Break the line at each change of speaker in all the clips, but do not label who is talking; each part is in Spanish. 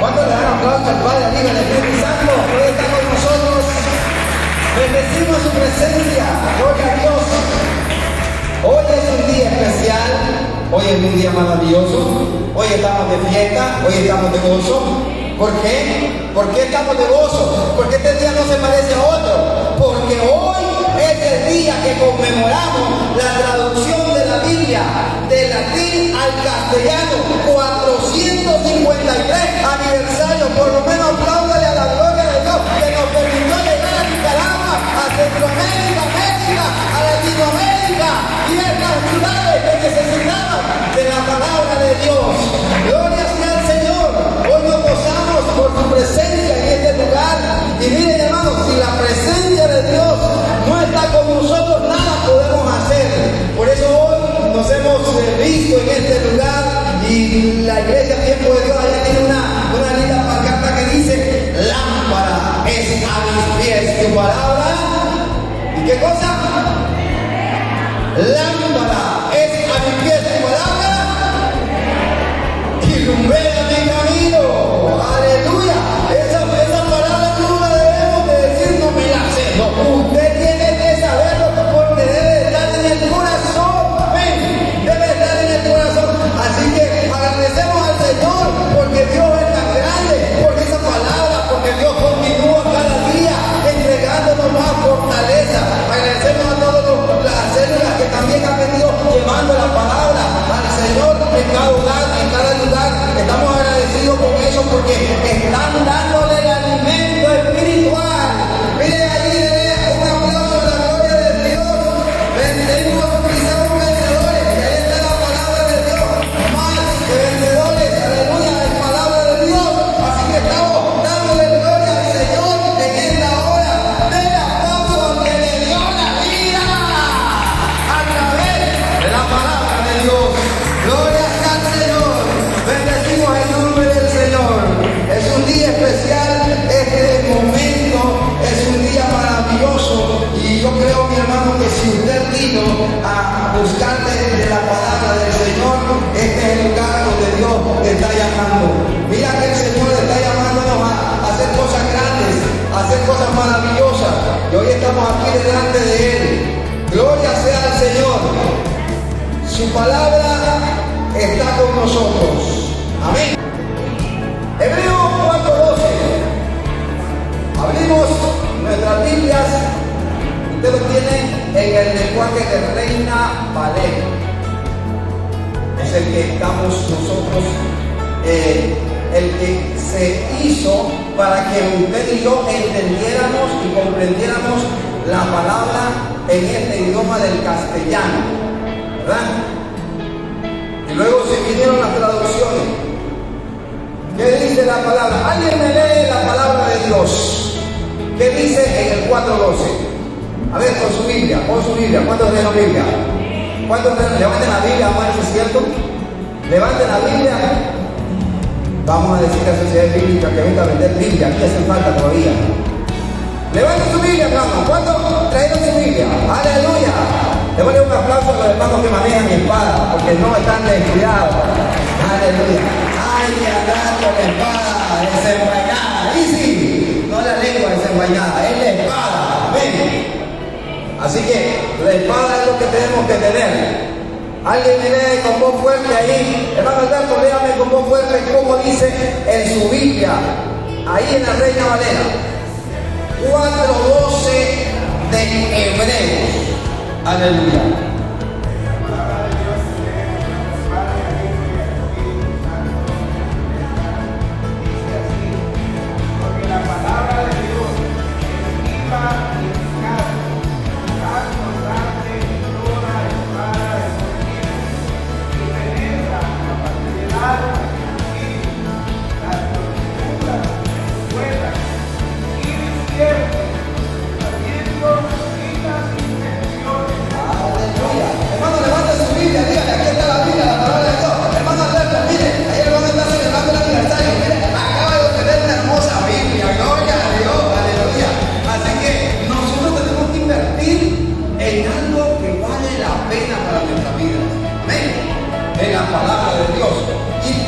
¿Cuántos le dan aplauso al Padre, al Hijo, al Espíritu Santo? Hoy está con nosotros. Bendecimos su presencia. Gloria a Dios. Hoy es un día especial. Hoy es un día maravilloso. Hoy estamos de fiesta. Hoy estamos de gozo. ¿Por qué? ¿Por qué estamos de gozo? Porque este día no se parece a otro. Porque hoy es el día que conmemoramos la traducción de la Biblia del latín al castellano. 453 aniversario. Por lo menos apláudale a la gloria de Dios que nos permitió llegar a Nicaragua, a Centroamérica, América, a Latinoamérica y estas ciudades que necesitaban de la palabra de Dios. Gloria sea al Señor. Hoy nos gozamos por su presencia en este lugar. Y miren, hermanos, si la presencia de Dios no está con nosotros, nada podemos hacer. Por eso hoy nos hemos visto en este lugar y la iglesia Tiempo de Dios allá tiene una linda pancarta que dice: lámpara es a mis pies tu palabra. ¿Y qué cosa? Lámpara es a mis pies tu palabra y lumbrera mi camino. Aleluya. Esa palabra no la debemos de decir, no me la sé. No, usted tiene que saberlo porque debe estar en el corazón. Amén. Debe estar en el corazón. Así que agradecemos al Señor porque Dios es tan grande, porque esa palabra, porque Dios continúa cada día entregándonos más fortaleza. Agradecemos a todas las células que también han venido llevando la palabra al Señor en cada lugar, Estamos agradecidos con eso porque están dándole el alimento espiritual. Mire allí, un aplauso a la gloria de Dios. Venimos quizás vencedores, y ahí está la palabra de Dios. Más que vencedores, aleluya, es palabra de Dios. Así que estamos dándole gloria al Señor en esta hora. Del aplauso que le dio la vida a través de la palabra de Dios. Gloria al Señor. Bendecimos el nombre del Señor. Es un día especial, este momento es un día maravilloso. Y yo creo, mi hermano, que si usted vino a buscar de la palabra del Señor, este es el lugar donde Dios te está llamando. Mira que el Señor está llamándonos a hacer cosas grandes, a hacer cosas maravillosas. Y hoy estamos aquí delante de Él. Gloria sea al Señor. Su palabra está con nosotros. Amén. Hebreos 4:12. Abrimos nuestras Biblias. Usted lo tiene en el lenguaje de Reina Valera. Es el que estamos nosotros, el que se hizo para que usted y yo entendiéramos y comprendiéramos la palabra en este idioma del castellano, ¿verdad? Y luego se vinieron las traducciones. ¿Qué dice la palabra? Alguien me lee la palabra de Dios. ¿Qué dice en el 4:12? A ver, con su Biblia, ¿cuántos leen la Biblia? ¿Cuántos leen? Levanten la Biblia, amados, ¿es cierto? Levanten la Biblia. Vamos a decir a la sociedad bíblica que venga a vender Biblia, aquí hacen falta todavía. Levanten su Biblia, hermano. ¿Cuántos trajeron su Biblia? Aleluya. Le voy a dar un aplauso a los hermanos que manejan mi espada, porque no están descuidados. Aleluya. Hay que andar con la espada desenvainada. Y sí, no la lengua desenvainada, es la espada. Amén. Así que la espada es lo que tenemos que tener. Alguien me lee con voz fuerte ahí. Hermano Alberto, léame con voz fuerte cómo dice en su Biblia, ahí en la Reina Valera. 4:12 de Hebreos. Aleluya.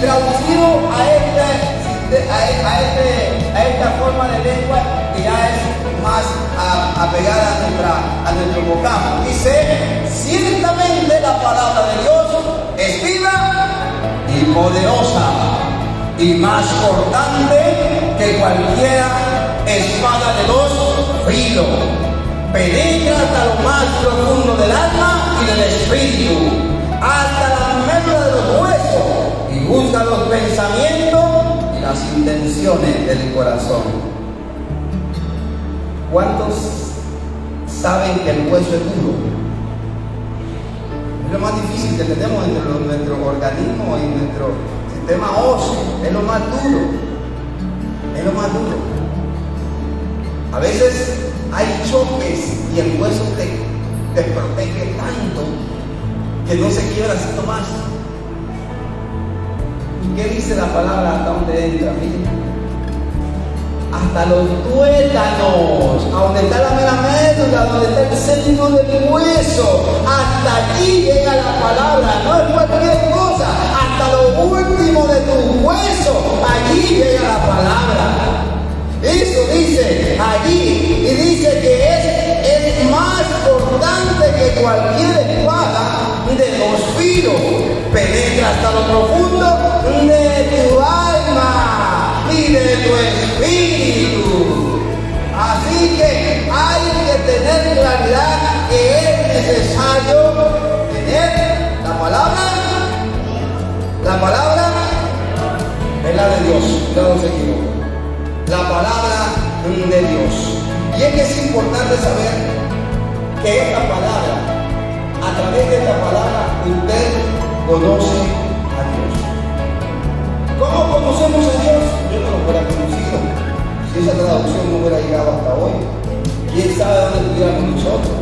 traducido a este a esta forma de lengua que ya es más apegada a nuestro vocablo. Dice, ciertamente la palabra de Dios es viva y poderosa y más cortante que cualquier espada de dos filos. Penetra hasta lo más profundo del alma y del espíritu, hasta la médula de los huesos, y juzga los pensamientos y las intenciones del corazón. ¿Cuántos saben que el hueso es duro? Es lo más difícil que tenemos entre nuestro organismo y nuestro sistema óseo. Es lo más duro. Es lo más duro. A veces hay choques y el hueso te protege tanto que no se quiebra sino más. ¿Y qué dice la palabra hasta donde entra? Miren. Hasta los tuétanos, a donde está la médula, donde está el centro del hueso, hasta allí llega la palabra, no es cualquier cosa, hasta lo último de tu hueso, allí llega la palabra. Eso dice allí, y dice que es más cortante que cualquier espada de dos filos, penetra hasta lo profundo de tu alma y de tu espíritu. Así que hay que tener claridad que es necesario tener la palabra es la de Dios, no se equivoca. La palabra de Dios. Y es que es importante saber que esta palabra, a través de esta palabra, usted conoce a Dios. ¿Cómo conocemos a Dios? Yo no lo hubiera conocido si esa traducción no hubiera llegado hasta hoy. ¿Quién sabe dónde estuviéramos nosotros?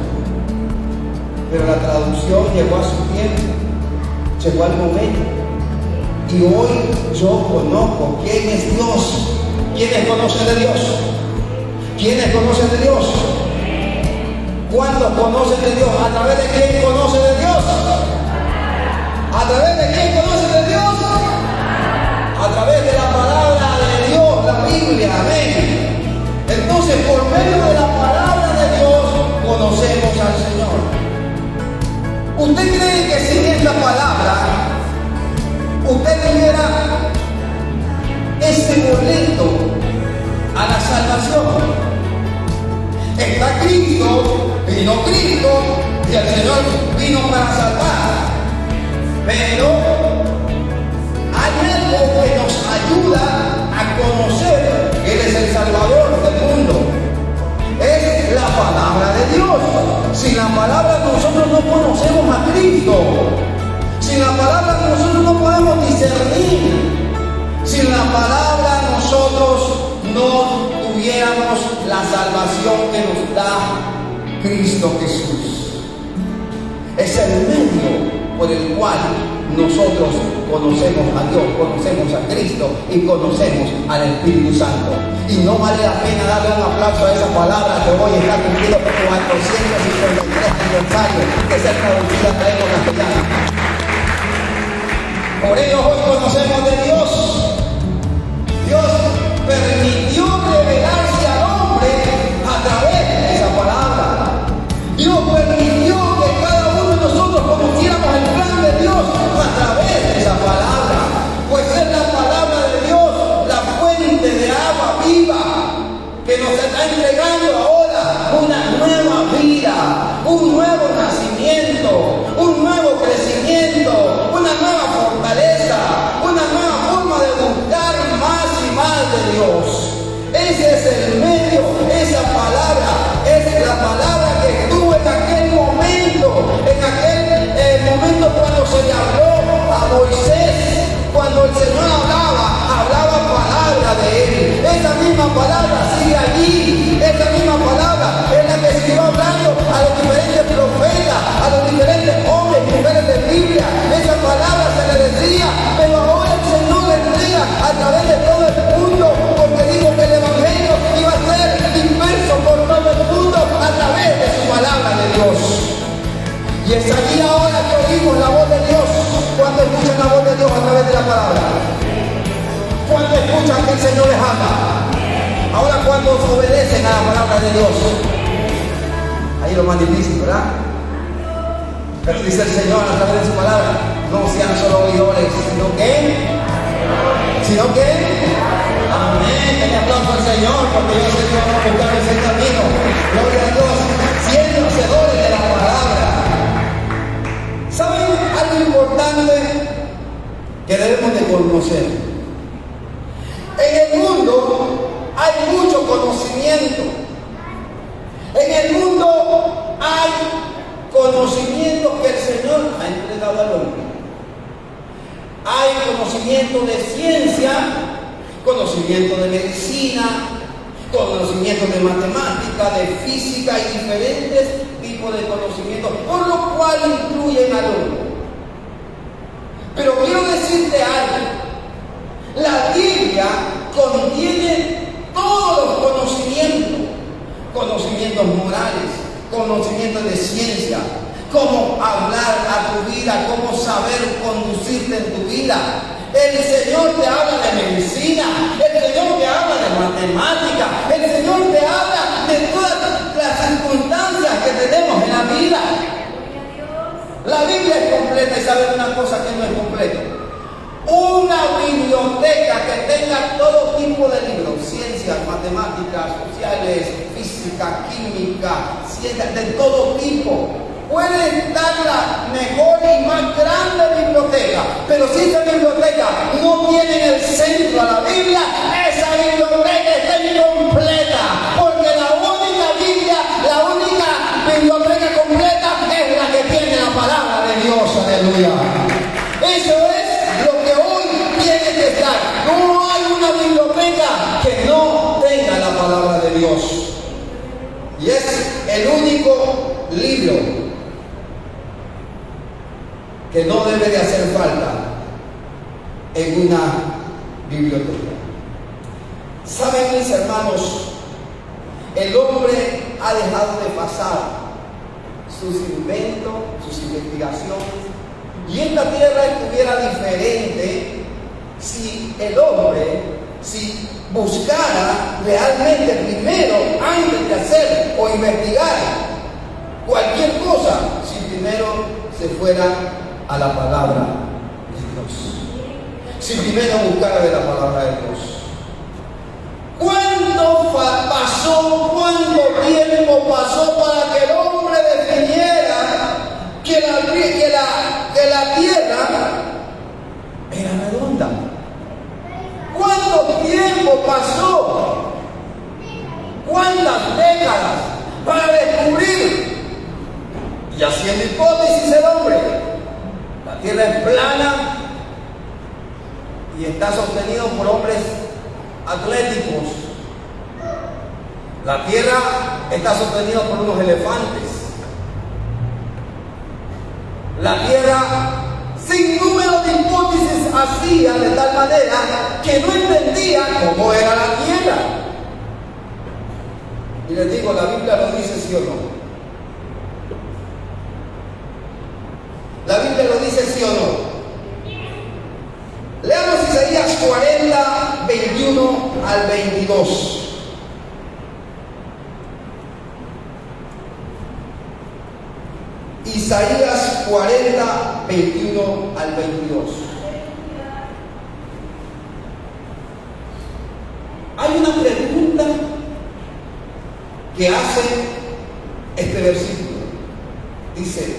Pero la traducción llegó a su tiempo, llegó al momento. Y hoy yo conozco quién es Dios. ¿Quiénes conocen de Dios? ¿Quiénes conocen de Dios? ¿Cuántos conocen de Dios? ¿A través de quién conoce de Dios? ¿A través de quién conoce de Dios? A través de la palabra de Dios, la Biblia, amén. Entonces, por medio de la palabra de Dios, conocemos al Señor. ¿Usted cree que sin esta palabra, usted tuviera ese boleto a la salvación? Está Cristo, vino Cristo, y el Señor vino para salvar. Pero hay algo que nos ayuda a conocer que Él es el Salvador del mundo. Es la palabra de Dios. Sin la palabra nosotros no conocemos a Cristo. Sin la palabra nosotros no podemos discernir. Sin la palabra nosotros no tuviéramos la salvación que nos da Cristo Jesús. Es el medio por el cual nosotros conocemos a Dios, conocemos a Cristo y conocemos al Espíritu Santo. Y no vale la pena darle un aplauso a esa palabra que hoy está cumpliendo 453 aniversario que se ha traducido a la lengua castellana. Por ello hoy conocemos de Dios. Dios permitió revelarse al hombre a través de esa palabra. Dios permitió que cada uno de nosotros conociéramos el plan de Dios a través de esa palabra. Pues es la palabra de Dios, la fuente de agua viva que nos está entregando ahora una nueva vida, un nuevo nacimiento, un nuevo crecimiento, una nueva fortaleza, una nueva forma de buscar más y más de Dios. Ese es el medio, esa palabra es la palabra que estuvo en aquel momento cuando se le habló a Moisés, cuando el Señor hablaba palabra de él. Esa misma palabra sigue allí, esa misma palabra es la que siguió hablando a los diferentes profetas, a los diferentes hombres y mujeres de Biblia. Esa palabra se le decía, pero ahora el Señor le entrega a través de todo el mundo, porque dijo que el Evangelio iba a ser disperso por todo el mundo a través de su palabra de Dios. Y es allí ahora que oímos la voz de Dios, cuando escuchan la voz de Dios a través de la palabra. Cuando escuchan que el Señor les habla? Ahora, cuando obedecen a la palabra de Dios, ahí es lo más difícil, ¿verdad? Pero dice el Señor a través de su palabra, no sean solo oidores, sino que, amén, que le aplauso al Señor, porque yo sé que vamos a buscar ese camino. Gloria a Dios, siendo hacedores de la palabra. ¿Saben algo importante que debemos de conocer? En el mundo hay mucho conocimiento. En el mundo hay conocimiento que el Señor ha entregado al hombre. Hay conocimiento de ciencia, conocimiento de medicina, conocimiento de matemática, de física y diferentes tipos de conocimientos, por lo cual incluyen al hombre. Pero quiero decirte algo. La Biblia contiene todos los conocimientos, conocimientos morales, conocimientos de ciencia, cómo hablar a tu vida, cómo saber conducirte en tu vida. El Señor te habla de medicina, el Señor te habla de matemática, el Señor te habla de todas las circunstancias que tenemos en la vida. La Biblia es completa y saben una cosa que no es completa. Una biblioteca que tenga todo tipo de libros, ciencias, matemáticas, sociales, física, química, ciencias de todo tipo. Puede estar la mejor y más grande biblioteca, pero si esa biblioteca no tiene en el centro a la Biblia, esa biblioteca está incompleta, porque la única biblioteca completa es la que tiene la palabra de Dios. Aleluya. Eso es lo que hoy tiene que estar. No hay una biblioteca que no tenga la palabra de Dios. Y es el único libro que no debe de hacer falta en una biblioteca. ¿Saben, mis hermanos? El hombre ha dejado de pasar sus inventos, sus investigaciones, y esta tierra estuviera diferente si el hombre, si buscara realmente primero, antes de hacer o investigar cualquier cosa, si primero se fuera a la palabra de Dios, si primero buscara de la palabra de Dios. ¿Cuánto tiempo pasó para que el hombre definiera que la tierra era redonda? ¿Cuánto tiempo pasó? ¿Cuántas décadas para descubrir y haciendo hipótesis el hombre? La tierra es plana y está sostenido por hombres atléticos. La tierra está sostenida por unos elefantes. La tierra, sin número de hipótesis, hacía de tal manera que no entendía cómo era la tierra. Y les digo, la Biblia lo dice, sí o no. La Biblia lo dice, sí o no. Leamos Isaías 40, 21 al 22. Isaías 40, 21 al 22. Hay una pregunta que hace este versículo. Dice,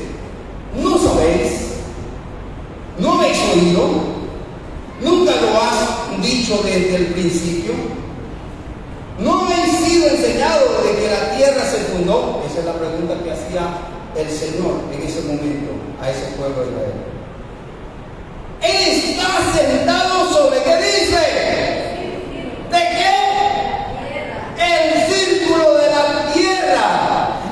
¿no sabéis? ¿No habéis oído? ¿Nunca lo has dicho desde el principio? ¿No habéis sido enseñados desde que la tierra se fundó? Esa es la pregunta que hacía el Señor en ese momento a ese pueblo de Israel. Él está sentado sobre, ¿qué dice? ¿De qué? El círculo de la tierra.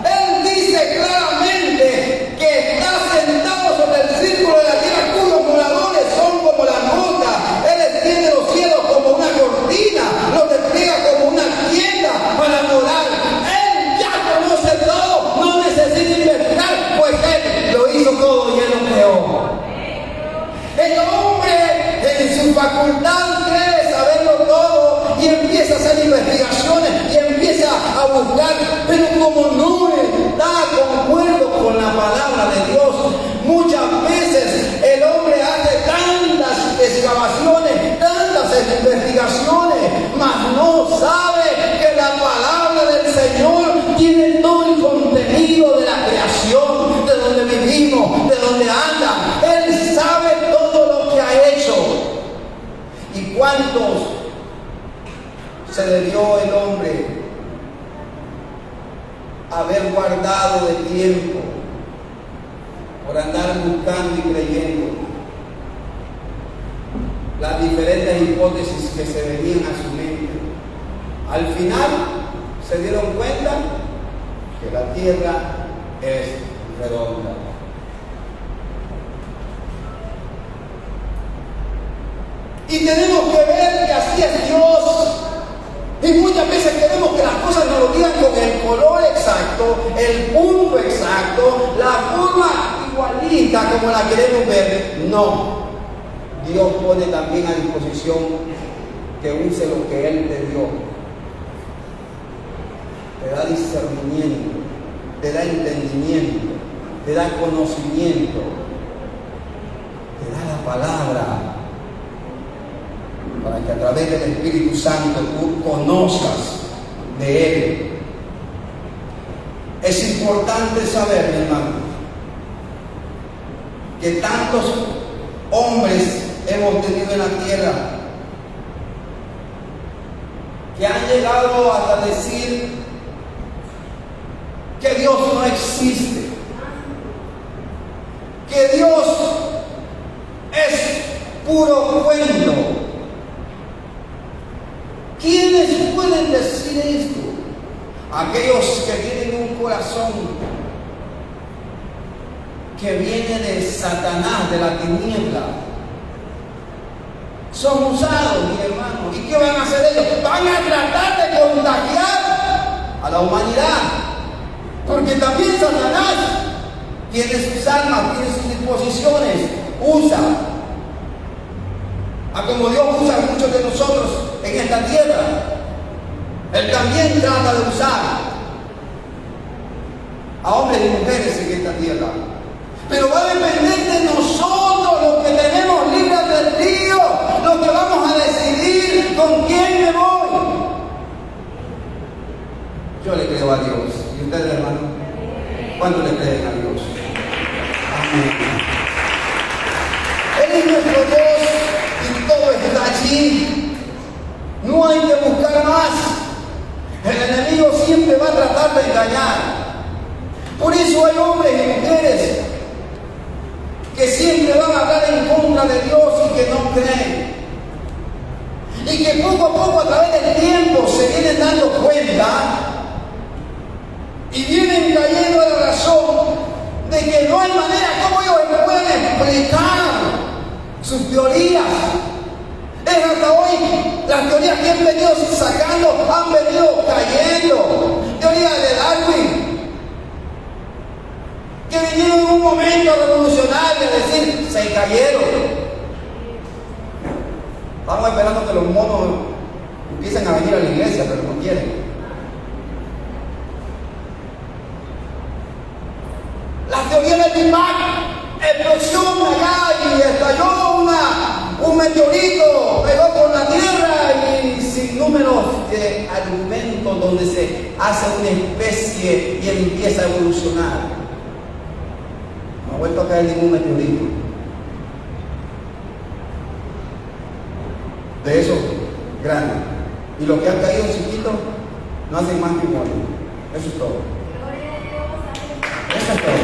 Él dice claramente que está sentado sobre el círculo de la tierra, cuyos moradores son como la nota. Él extiende los cielos como una cortina, los despliega como una tienda para morar. Él ya conoce todo, no necesita investigar, pues Él lo hizo todo y Él lo creó. El hombre en su facultad cree saberlo todo. y empieza a hacer investigaciones y empieza a buscar, pero como no está concuerdo con la palabra de Dios, muchas veces el hombre hace tantas excavaciones, tantas investigaciones, mas no sabe que la palabra del Señor tiene todo el contenido de la creación, de donde vivimos, de donde anda. Él sabe todo lo que ha hecho. ¿Y cuántos se debió el hombre haber guardado de tiempo por andar buscando y creyendo las diferentes hipótesis que se venían a su mente? Al final se dieron cuenta que la tierra es redonda. Y tenemos que ver que así es Dios. Y muchas veces queremos que las cosas nos lo digan con el color exacto, el punto exacto, la forma igualita como la queremos ver. No. Dios pone también a disposición que use lo que Él te dio. Te da discernimiento, te da entendimiento, te da conocimiento, te da la palabra, para que a través del Espíritu Santo tú conozcas de Él. Es importante saber, mi hermano, que tantos hombres hemos tenido en la tierra que han llegado hasta decir que Dios no existe, que Dios es puro cuento. ¿Quiénes pueden decir esto? Aquellos que tienen un corazón que viene de Satanás, de la tiniebla. Son usados, mi hermano. ¿Y qué van a hacer ellos? Van a tratar de contagiar a la humanidad. Porque también Satanás tiene sus armas, tiene sus disposiciones. Usa. A como Dios usa a muchos de nosotros en esta tierra, Él también trata de usar a hombres y mujeres en esta tierra. Pero va a depender de nosotros, los que tenemos libre albedrío, los que vamos a decidir con quién me voy. Yo le creo a Dios. ¿Y ustedes, hermano? ¿Cuánto le creen a Dios? Amén. Él es nuestro Dios y todo está allí. No hay que buscar más. El enemigo siempre va a tratar de engañar. Por eso hay hombres y mujeres que siempre van a hablar en contra de Dios y que no creen. Y que poco a poco, a través del tiempo, se vienen dando cuenta y vienen cayendo a la razón de que no hay manera como ellos pueden explicar sus teorías. Es hasta hoy las teorías que han venido sacando han venido cayendo. Teoría de Darwin, que vinieron en un momento revolucionario, es decir, se cayeron. Estamos esperando que los monos empiecen a venir a la iglesia, pero no quieren. La teoría del Big Bang, explosión allá y estalló un meteorito, pegó por la tierra y sin números de argumentos donde se hace una especie y él empieza a evolucionar. No ha vuelto a caer ningún meteorito. De esos grandes. Y los que han caído chiquitos no hacen más que morir. Eso es todo. Eso es todo.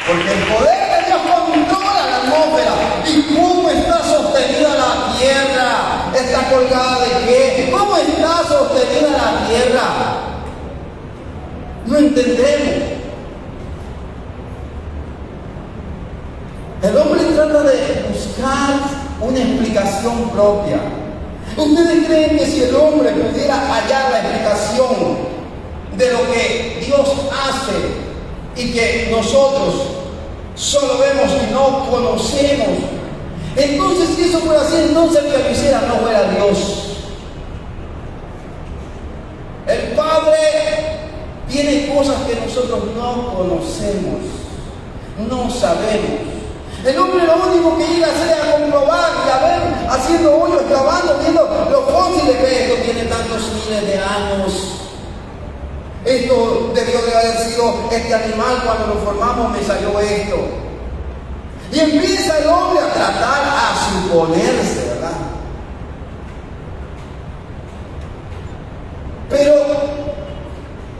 Porque el poder de Dios controla la atmósfera. ¿Y cómo está sostenida la tierra? ¿Está colgada de qué? ¿Cómo está sostenida la tierra? No entendemos. El hombre trata de buscar una explicación propia. ¿Ustedes creen que si el hombre pudiera hallar la explicación de lo que Dios hace y que nosotros solo vemos y no conocemos, entonces si eso fuera así, entonces el que lo hiciera no fuera Dios? tiene cosas que nosotros no conocemos, no sabemos. El hombre lo único que llega a hacer es a comprobar y a ver, haciendo hoyos, excavando, viendo los fósiles, ve, esto tiene tantos miles de años. Esto debió de haber sido este animal, cuando lo formamos me salió esto. Y empieza el hombre a tratar, a suponerse, ¿verdad? Pero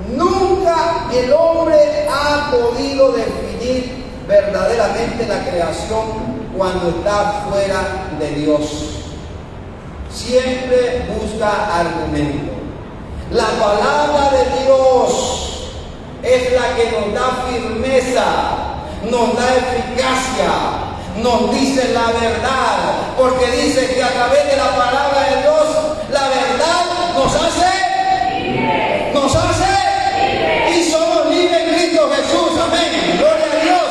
nunca el hombre ha podido definir verdaderamente la creación cuando está fuera de Dios. Siempre busca argumento. La palabra de Dios es la que nos da firmeza, nos da eficacia, nos dice la verdad, porque dice que a través de la palabra de Dios, la verdad nos hace y somos libres en Cristo Jesús. Amén. Gloria a Dios.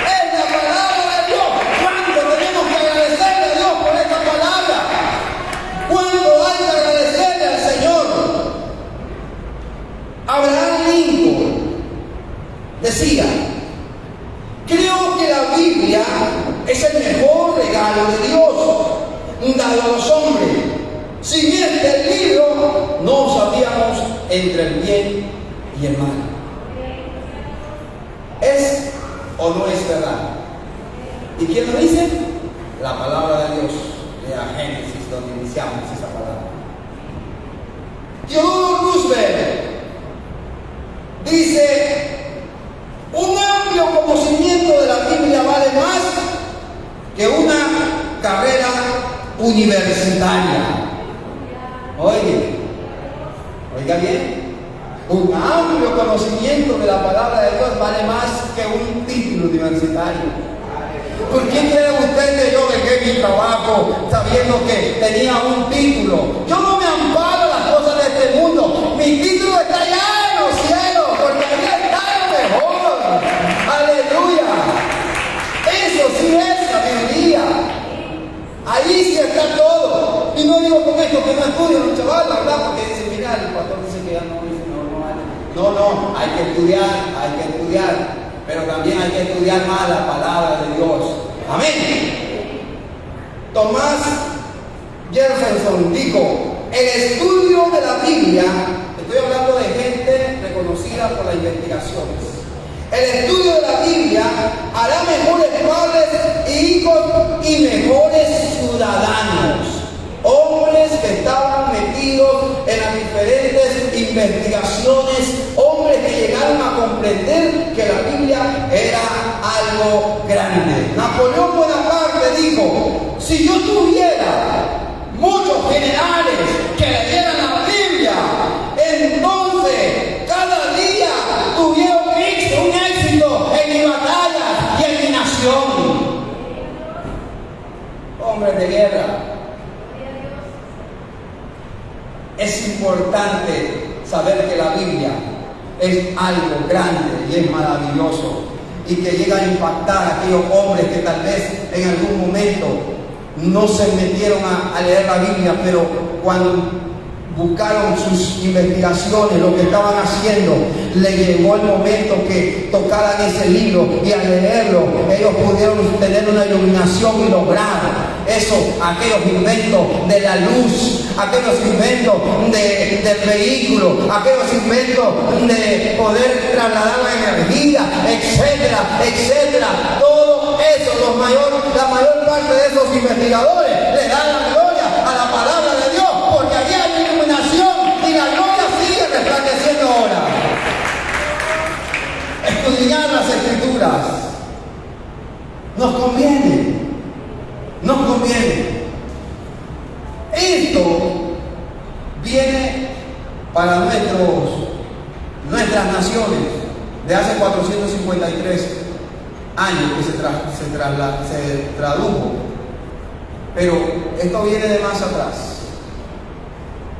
Es la palabra de Dios. ¿Cuánto tenemos que agradecerle a Dios por esta palabra? ¿Cuánto hay que agradecerle al Señor? Abraham Lincoln decía: creo que la Biblia es el mejor regalo de Dios dado a los hombres. Sin este libro no sabíamos entre el bien y el mal. ¿Es o no es verdad? ¿Y quién lo dice? La palabra de Dios. Lea Génesis, donde iniciamos esa palabra. Theodore Roosevelt dice: un amplio conocimiento de la Biblia vale más que una carrera universitaria. Oiga bien, un amplio conocimiento de la palabra de Dios vale más que un título universitario. ¿Por qué cree usted que yo dejé mi trabajo sabiendo que tenía un título? Yo no me amparo a las cosas de este mundo. Mi título está allá en los cielos, porque allá está lo mejor. Aleluya. Eso sí es sabiduría. Ahí sí está todo. Y no digo con esto que no estudien los chavales, ¿verdad? Porque dicen: mira, el pastor dice que ya no, no, hay que estudiar. Pero también hay que estudiar más la palabra de Dios. Amén. Tomás Jefferson dijo: el estudio de la Biblia, estoy hablando de gente reconocida por las investigaciones, el estudio de la Biblia hará mejores padres, hijos y mejores ciudadanos. Hombres que estaban metidos en las diferentes investigaciones, hombres que llegaron a comprender que la Biblia era algo grande. Napoleón Bonaparte dijo: si yo tuviera muchos generales que leyeran la Biblia, entonces cada día tuviera un éxito en mi batalla y en mi nación. Hombres de guerra. Es importante saber que la Biblia es algo grande y es maravilloso, y que llega a impactar a aquellos hombres que tal vez en algún momento no se metieron a leer la Biblia, pero cuando buscaron sus investigaciones, lo que estaban haciendo, le llegó el momento que tocaran ese libro, y al leerlo ellos pudieron tener una iluminación y lograr eso, aquellos inventos de la luz, aquellos inventos del vehículo, aquellos inventos de poder trasladar la energía, etcétera, etcétera. Todo eso, la mayor parte de esos investigadores le dan la gloria a la palabra de Dios, porque allí hay iluminación y la gloria sigue resplandeciendo ahora. Estudiar las Escrituras nos conviene. Esto viene para nuestras naciones de hace 453 años que se tradujo, pero esto viene de más atrás.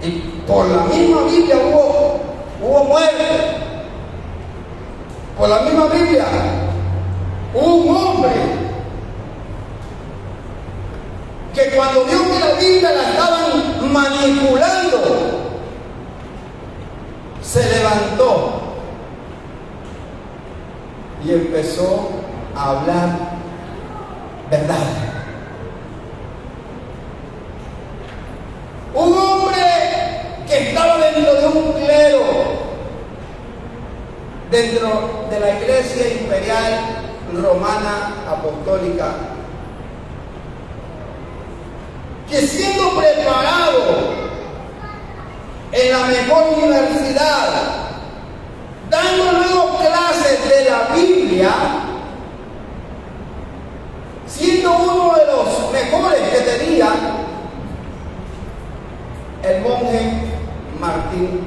Y por la misma Biblia hubo muerte. Por la misma Biblia hubo un hombre que cuando vio que la Biblia la estaban manipulando, se levantó y empezó a hablar verdad. Un hombre que estaba dentro de un clero, dentro de la Iglesia Imperial Romana Apostólica, que siendo preparado en la mejor universidad, dando luego clases de la Biblia, siendo uno de los mejores que tenía, el monje Martín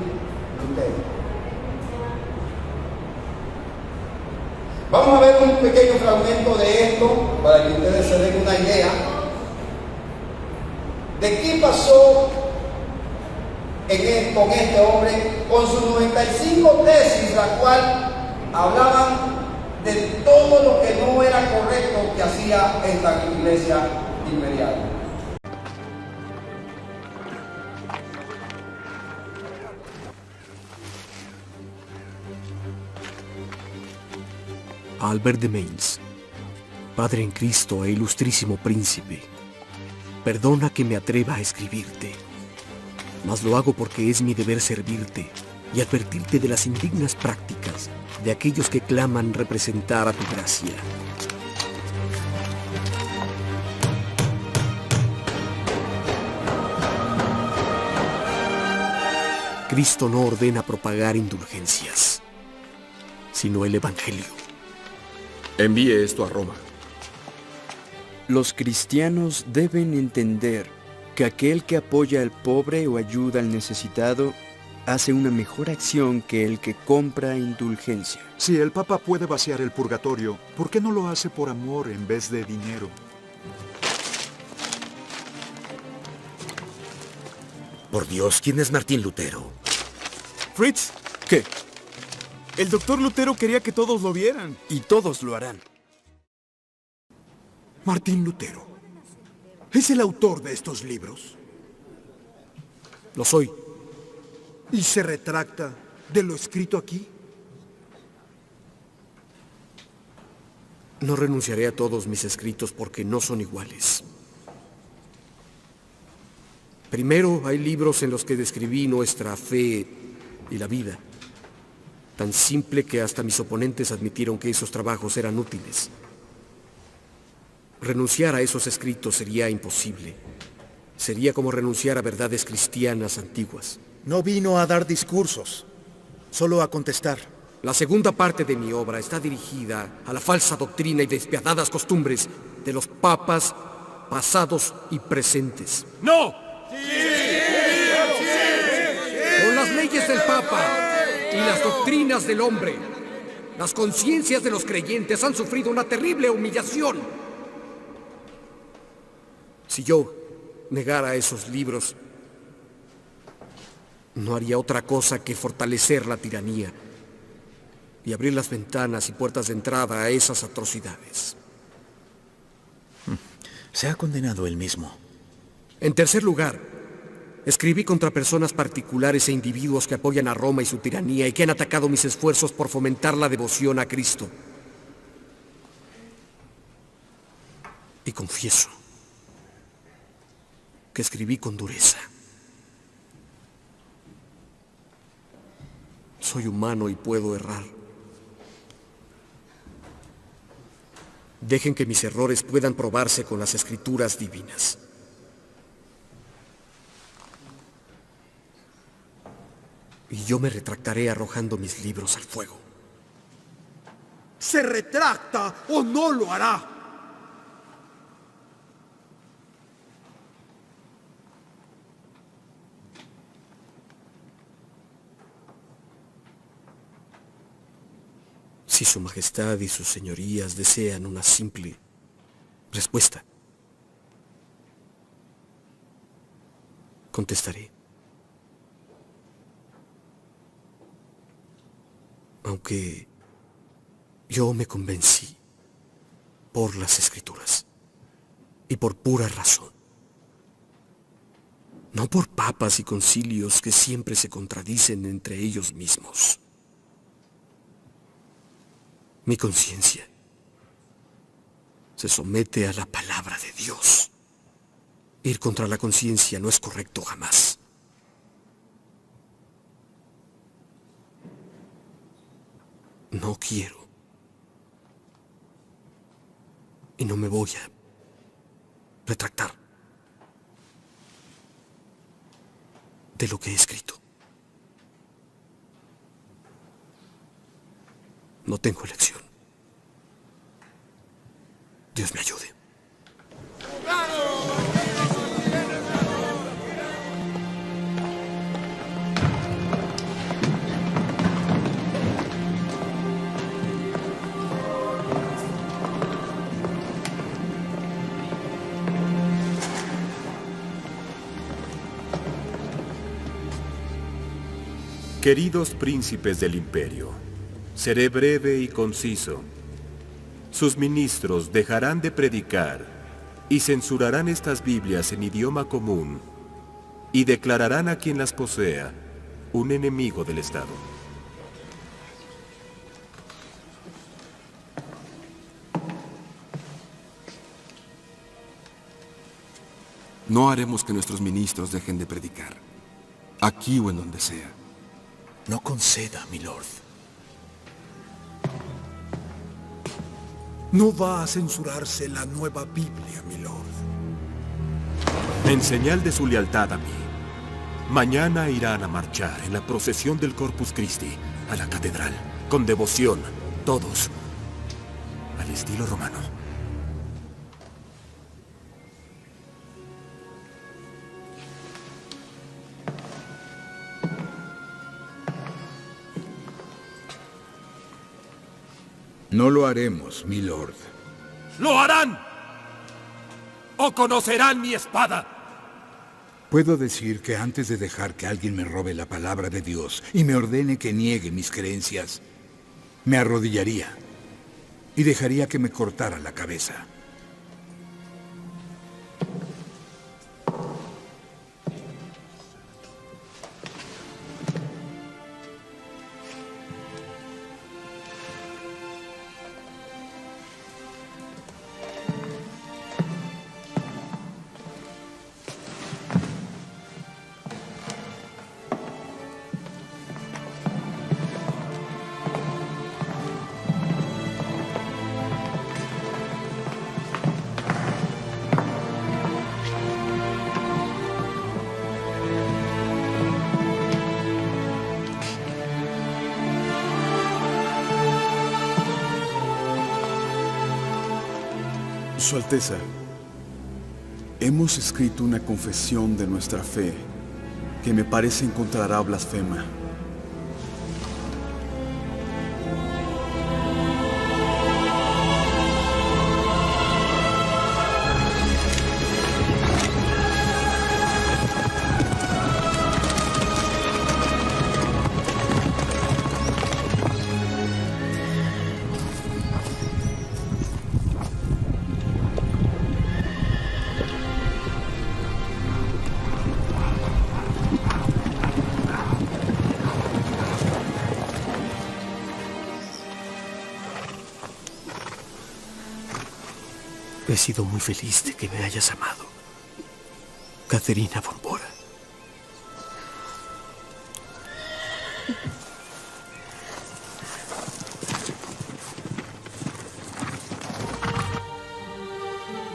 Lutero. Vamos a ver un pequeño fragmento de esto para que ustedes se den una idea de qué pasó con este hombre, con sus 95 tesis, la cual hablaban de todo lo que no era correcto que hacía esta iglesia imperial.
Albert de Mainz, Padre en Cristo e ilustrísimo príncipe, perdona que me atreva a escribirte, mas lo hago porque es mi deber servirte y advertirte de las indignas prácticas de aquellos que claman representar a tu gracia. Cristo no ordena propagar indulgencias, sino el Evangelio.
Envíe esto a Roma.
Los cristianos deben entender que aquel que apoya al pobre o ayuda al necesitado hace una mejor acción que el que compra indulgencia.
Si el Papa puede vaciar el purgatorio, ¿por qué no lo hace por amor en vez de dinero?
Por Dios, ¿quién es Martín Lutero?
Fritz,
¿Qué?
el doctor Lutero quería que todos lo vieran.
Y todos lo harán.
Martín Lutero. ¿Es el autor de estos libros?
Lo soy.
¿Y se retracta de lo escrito aquí?
No renunciaré a todos mis escritos porque no son iguales. Primero, hay libros en los que describí nuestra fe y la vida. Tan simple que hasta mis oponentes admitieron que esos trabajos eran útiles. Renunciar a esos escritos sería imposible. Sería como renunciar a verdades cristianas antiguas.
No vino a dar discursos, solo a contestar.
La segunda parte de mi obra está dirigida a la falsa doctrina y despiadadas costumbres de los papas pasados y presentes.
¡No!
Con las leyes del Papa y las doctrinas del hombre, las conciencias de los creyentes han sufrido una terrible humillación. Si yo negara esos libros, no haría otra cosa que fortalecer la tiranía y abrir las ventanas y puertas de entrada a esas atrocidades.
Se ha condenado él mismo.
En tercer lugar, escribí contra personas particulares e individuos que apoyan a Roma y su tiranía y que han atacado mis esfuerzos por fomentar la devoción a Cristo. Y confieso que escribí con dureza. Soy humano y puedo errar. Dejen que mis errores puedan probarse con las escrituras divinas. Y yo me retractaré arrojando mis libros al fuego.
¿Se retracta o no lo hará?
Si su majestad y sus señorías desean una simple respuesta, contestaré. Aunque yo me convencí por las Escrituras y por pura razón, no por papas y concilios que siempre se contradicen entre ellos mismos. Mi conciencia se somete a la palabra de Dios. Ir contra la conciencia no es correcto jamás. No quiero. Y no me voy a retractar de lo que he escrito. No tengo elección. Dios me ayude.
Queridos príncipes del imperio, seré breve y conciso. Sus ministros dejarán de predicar y censurarán estas Biblias en idioma común y declararán a quien las posea un enemigo del Estado.
No haremos que nuestros ministros dejen de predicar, aquí o en donde sea.
No conceda, mi lord. No va a censurarse la nueva Biblia, mi lord.
En señal de su lealtad a mí, mañana irán a marchar en la procesión del Corpus Christi a la catedral, con devoción, todos, al estilo romano.
No lo haremos, mi lord.
¡Lo harán! ¡O conocerán mi espada!
Puedo decir que antes de dejar que alguien me robe la palabra de Dios y me ordene que niegue mis creencias, me arrodillaría y dejaría que me cortara la cabeza.
Su Alteza, hemos escrito una confesión de nuestra fe que me parece encontrará blasfema.
He sido muy feliz de que me hayas amado, Caterina Bombora.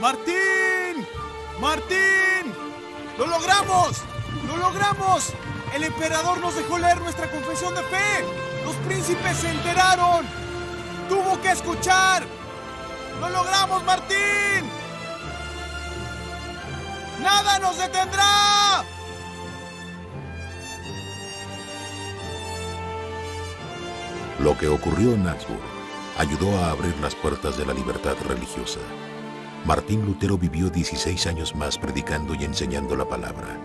¡Martín! ¡Martín! ¡Lo logramos! ¡Lo logramos! El emperador nos dejó leer nuestra confesión de fe. Los príncipes se enteraron. ¡Tuvo que escuchar! ¡Lo logramos, Martín! ¡Nada nos detendrá!
Lo que ocurrió en Augsburg ayudó a abrir las puertas de la libertad religiosa. Martín Lutero vivió 16 años más predicando y enseñando la palabra.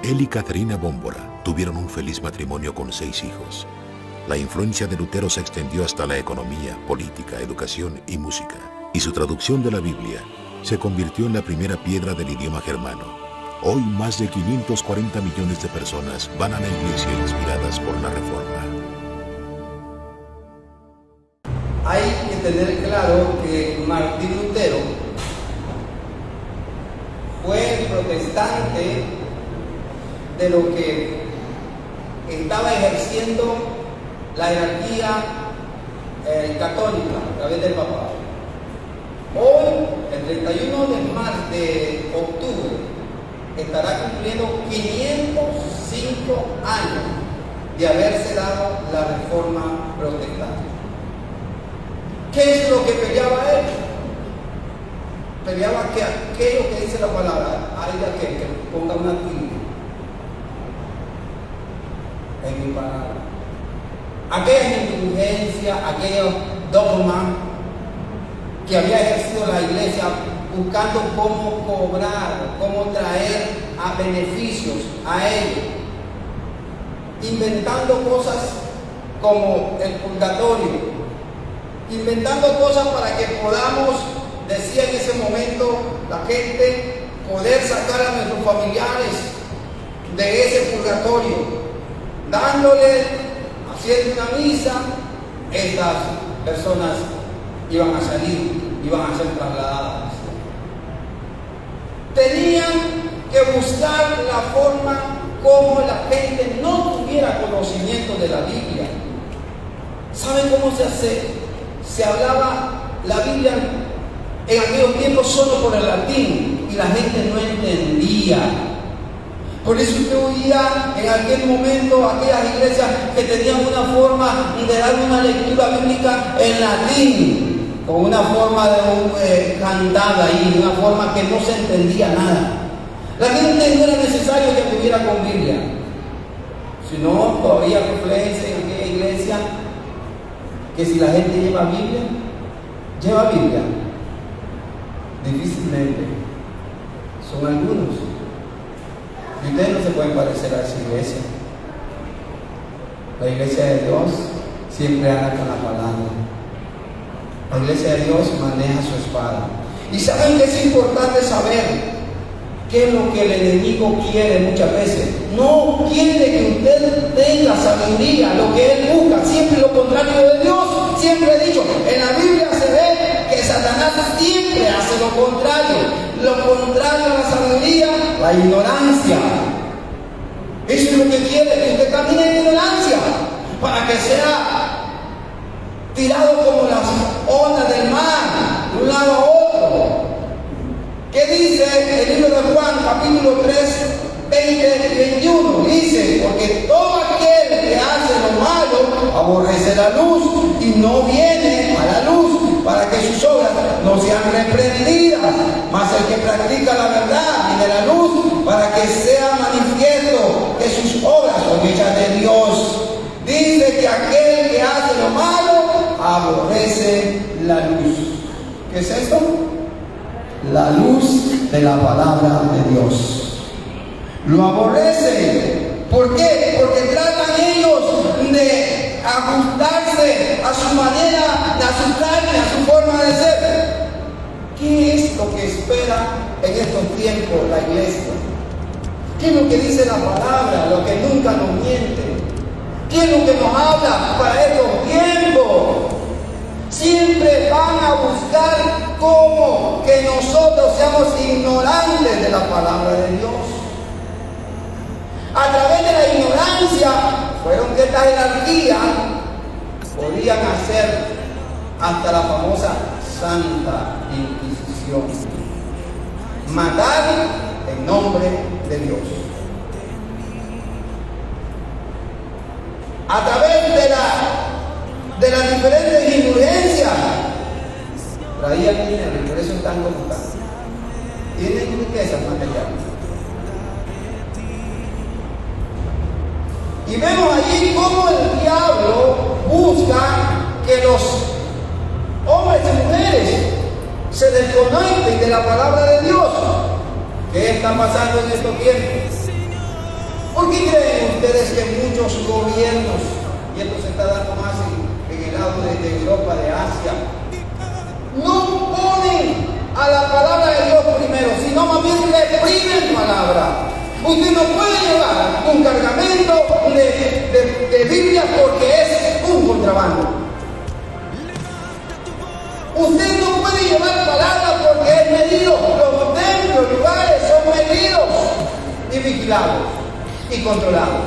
Él y Caterina Bombora tuvieron un feliz matrimonio con 6 hijos. La influencia de Lutero se extendió hasta la economía, política, educación y música, y su traducción de la Biblia se convirtió en la primera piedra del idioma germano. Hoy más de 540 millones de personas van a la iglesia inspiradas por la Reforma.
tener claro que Martín Lutero fue el protestante de lo que estaba ejerciendo la jerarquía católica a través del papado. Hoy, el 31 de octubre, estará cumpliendo 505 años de haberse dado la reforma protestante. ¿Qué es lo que peleaba él? Peleaba que aquello que dice la palabra, haya que ponga una tilde en mi palabra. Aquella indulgencia, aquellos dogmas que había ejercido la iglesia buscando cómo cobrar, cómo traer a beneficios a ellos, inventando cosas como el purgatorio, inventando cosas para que podamos, decía en ese momento la gente, poder sacar a nuestros familiares de ese purgatorio, dándole, haciendo una misa, estas personas iban a salir, iban a ser trasladadas. Tenían que buscar la forma como la gente no tuviera conocimiento de la Biblia. ¿Saben cómo se hace? Se hablaba la Biblia en aquellos tiempos solo por el latín y la gente no entendía. Por eso usted oía en aquel momento aquellas iglesias que tenían una forma de dar una lectura bíblica en latín, con una forma de cantada ahí, una forma que no se entendía nada. La gente no era necesario que tuviera con Biblia, sino todavía refleja en aquella iglesia que si la gente lleva Biblia, difícilmente. Son algunos. Y ustedes no se pueden parecer a esa iglesia. La iglesia de Dios siempre anda con la palabra. La iglesia de Dios maneja su espada. Y saben que es importante saber qué es lo que el enemigo quiere muchas veces. No quiere que usted tenga sabiduría, lo que él busca, siempre lo contrario de Dios. Siempre he dicho, en la Biblia se ve que Satanás siempre hace lo contrario. Lo contrario a la sabiduría, la ignorancia. Eso es lo que quiere, que usted camine en ignorancia, para que sea tirado como las ondas del mar, de un lado a otro. ¿Qué dice el libro de Juan, capítulo 3, 20 y 21? Dice, porque todo aquel que hace lo malo aborrece la luz y no viene a la luz para que sus obras no sean reprendidas. Mas el que practica la verdad viene a la luz para que sea manifiesto que sus obras son hechas de Dios. Dice que aquel que hace lo malo aborrece la luz. ¿Qué es esto? La luz de la palabra de Dios. Lo aborrece. ¿Por qué? Porque tratan ellos de ajustarse a su manera, a su carne, a su forma de ser. ¿Qué es lo que espera en estos tiempos la iglesia? ¿Qué es lo que dice la palabra? Lo que nunca nos miente. ¿Qué es lo que nos habla para estos tiempos? Siempre van a buscar cómo que nosotros seamos ignorantes de la palabra de Dios. A través de la ignorancia fueron que esta jerarquía podían hacer hasta la famosa Santa Inquisición. Matar en nombre de Dios. A través de las diferentes indulgencias traían dinero y por eso están como están. Tienen riquezas materiales. Y vemos allí cómo el diablo busca que los hombres y mujeres se desconecten de la palabra de Dios. ¿Qué está pasando en estos tiempos? ¿Por qué creen ustedes que muchos gobiernos, y esto se está dando más en el lado de Europa, de Asia, no ponen a la palabra de Dios primero, sino más bien reprimen palabra? Usted no puede llevar un cargamento de Biblia porque es un contrabando. Usted no puede llevar palabra porque es medido. Los templos, lugares son medidos y vigilados y controlados.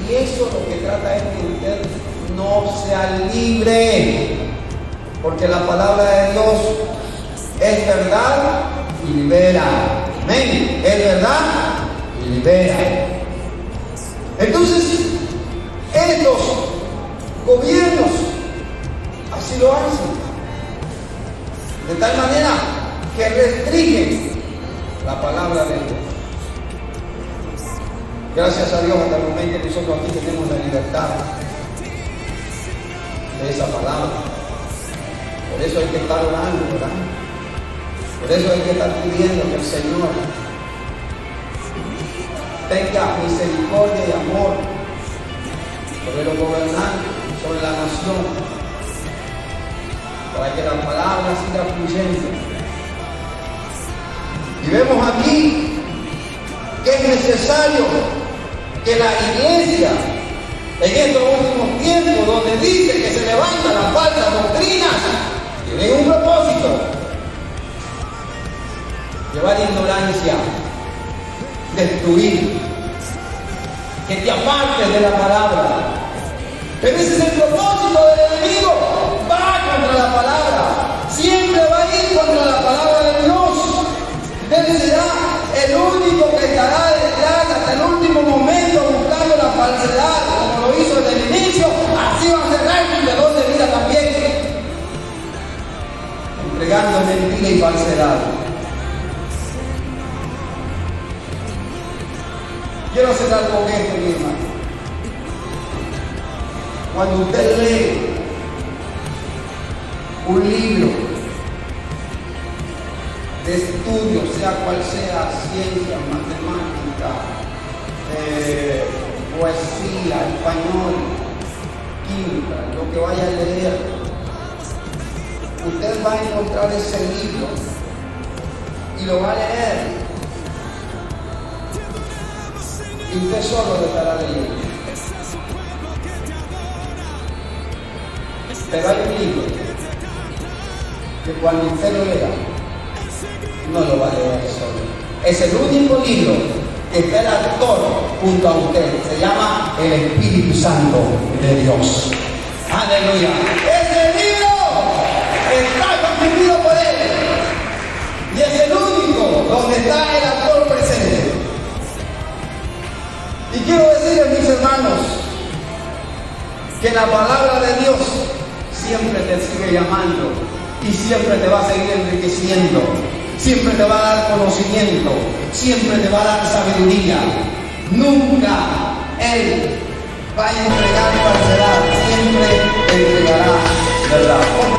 Y eso lo que trata es que usted no sea libre, porque la palabra de Dios es verdad y libera. Amén. Es verdad y libera. Entonces, estos gobiernos así lo hacen, de tal manera que restringen la palabra de Dios. Gracias a Dios, hasta el momento nosotros aquí tenemos la libertad de esa palabra. Por eso hay que estar orando, ¿verdad? Por eso hay que estar pidiendo que el Señor tenga misericordia y amor sobre los gobernantes, sobre la nación, para que la palabra siga fluyendo. Y vemos aquí que es necesario que la iglesia, en estos últimos tiempos, donde dice que se levantan las falsas doctrinas, tiene un propósito: llevar ignorancia, destruir, que te apartes de la palabra. Pero ese es el propósito del enemigo. Va contra la palabra, siempre va a ir contra la palabra de Dios. Él será el único que estará detrás hasta el último momento buscando la falsedad, como lo hizo desde el inicio. Así va a cerrar el vendedor de vida también, entregando mentira y falsedad. Quiero cerrar con esto, mi hermano. Cuando usted lee un libro de estudio, sea cual sea, ciencia, matemática, poesía, español, química, lo que vaya a leer, usted va a encontrar ese libro y lo va a leer. Y usted solo lo estará leyendo. Pero hay un libro que cuando usted lo lea, no lo va a leer solo. Es el único libro que está el actor junto a usted. Se llama el Espíritu Santo de Dios. Aleluya. Ese libro está constituido por él. Y es el único donde está el actor presente. Y quiero decirles, mis hermanos, que la palabra de Dios siempre te sigue llamando y siempre te va a seguir enriqueciendo, siempre te va a dar conocimiento, siempre te va a dar sabiduría. Nunca Él va a entregar falsedad, siempre entregará verdad.